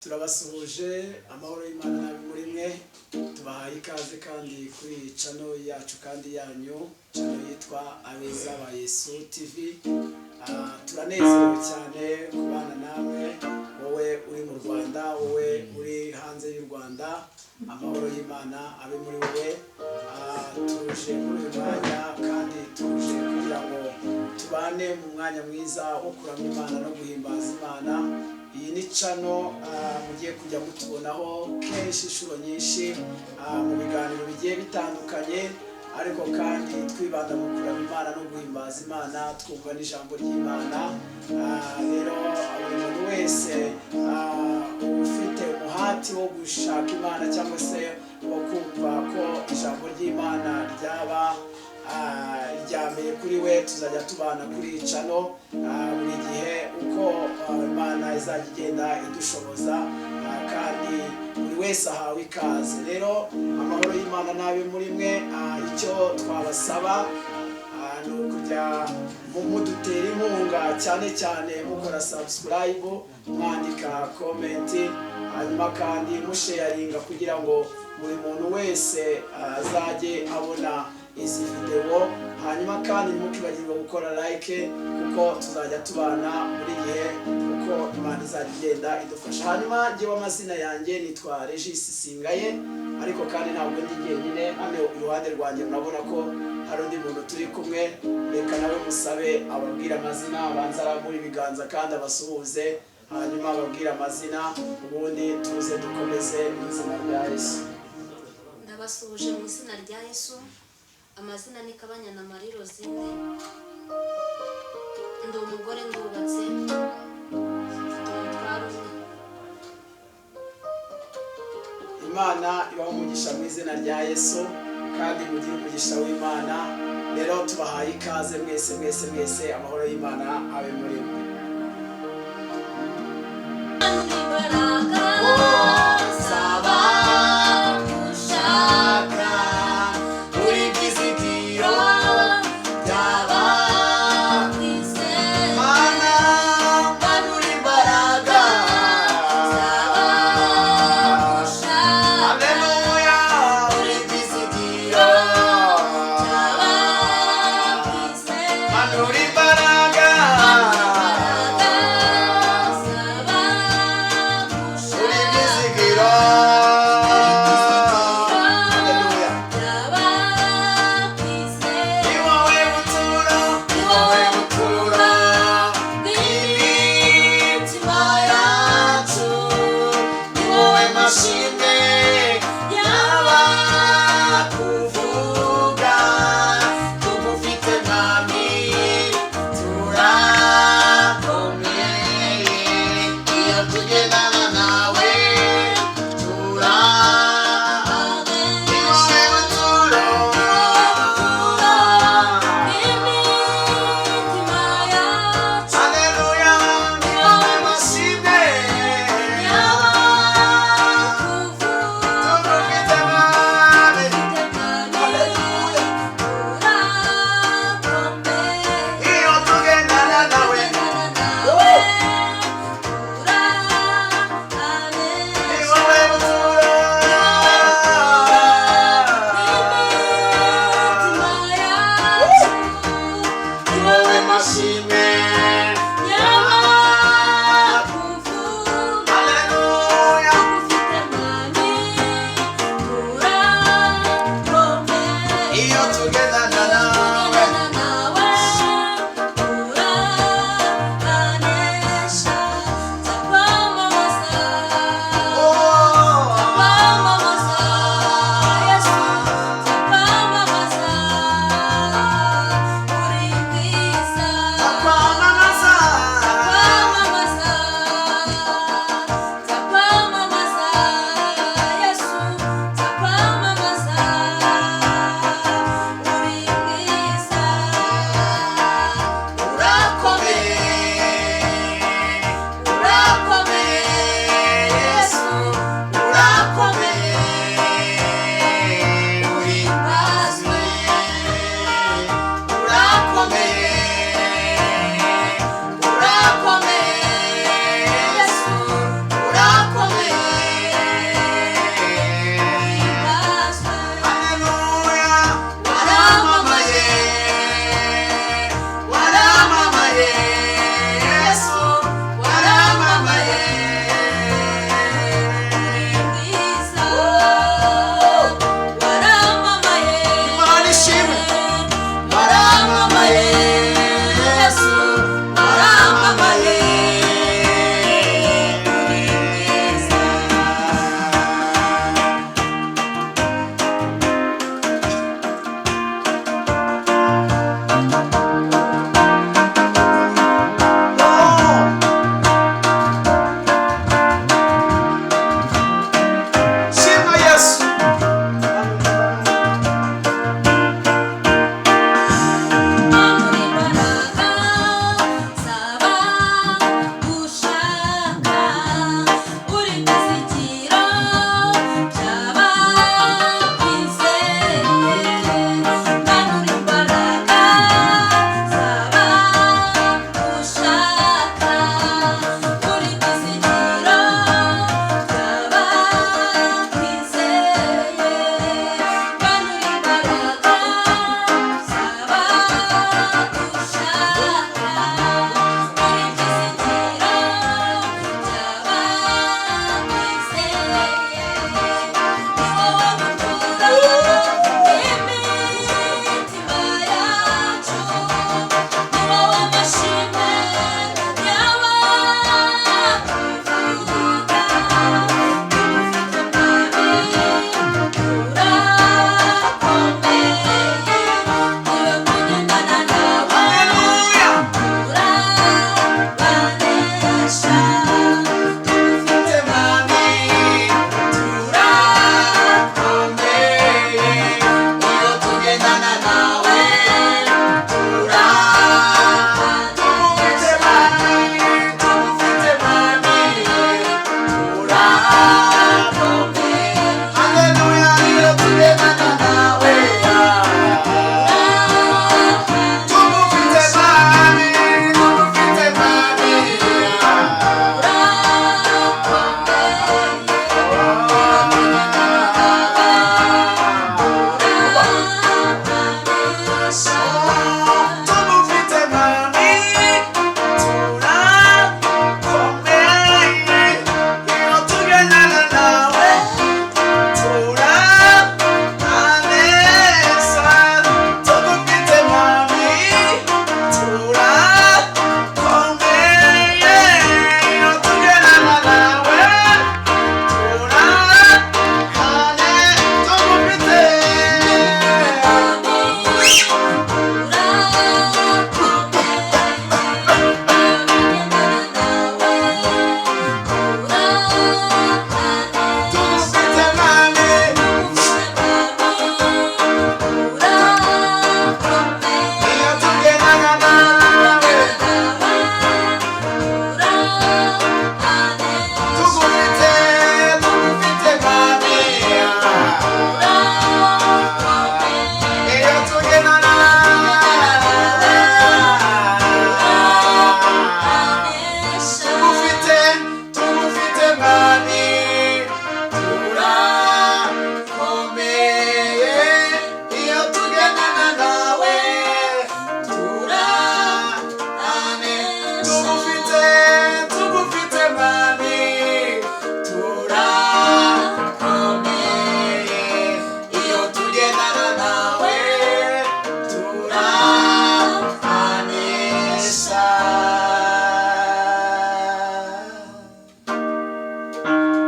turabasuhuje amahoro y'Imana nabi muri mwe tubahaye ikaze kandi kuri channel yacu kandi yanyu channel yitwa Abeza ba Yesu TV. Turanezerewe cyane kubana namwe, wowe uri mu Rwanda, wowe uri hanze y'u Rwanda, amahoro y'Imana abe muri wowe. Tuje muri uyu mwanya kandi tuje kugira ngo tubane mu mwanya mwiza wo kuramya Imana no guhimbaza Imana. Iyi ni channel mugiye kujya mutubonaho kenshi inshuro nyinshi mu biganiro bigiye bitandukanye, ariko kandi twibanda mu kuramya Imana no guhimbaza Imana, twumva n'ijambo ry'Imana. Rero buri muntu wese ufite umuhati wo gushaka Imana cyangwa se wo kumva ko ijambo ry'Imana ryaba ryambere kuri we, tuzajya tubana kuri channel buri gihe uko Imana izajya igenda idushoboza, kandi buri wese ahawe ikaze. Rero amahoro y'Imana nabe muri mwe. Icyo twabasaba ni ukujya mudutera inkunga, cyane cyane mukora subscribe, mwandika comment, hanyuma kandi musharinga kugira ngo buri muntu wese azajye abona izi video. Hanyuma kandi ntimukibagirwe gukora like kuko tuzajya tubana buri gihe uko Imana izajya igenda idufasha. Hanyuma njyewe amazina yanjye nitwa Regis Singaye, ariko kandi ntabwo ndi jyenyine. Hano iruhande rwanjye murabona ko hari undi muntu turi kumwe. Reka nawe musabe ababwira amazina, abanza arambura ibiganza kandi abasuhuze, hanyuma ababwira amazina, ubundi tuze dukomeze mu izina rya Yesu. Ndabasuhuje mu izina rya Yesu. Amazina ni Kabanyana Marie Rosine, ndi umugore ndubatse, Imana ibaho umugisha mu izina rya Yesu, kandi mugire umugisha w'Imana. Rero tubahaye ikaze mwese, amahoro y'Imana abe muri mwe. ura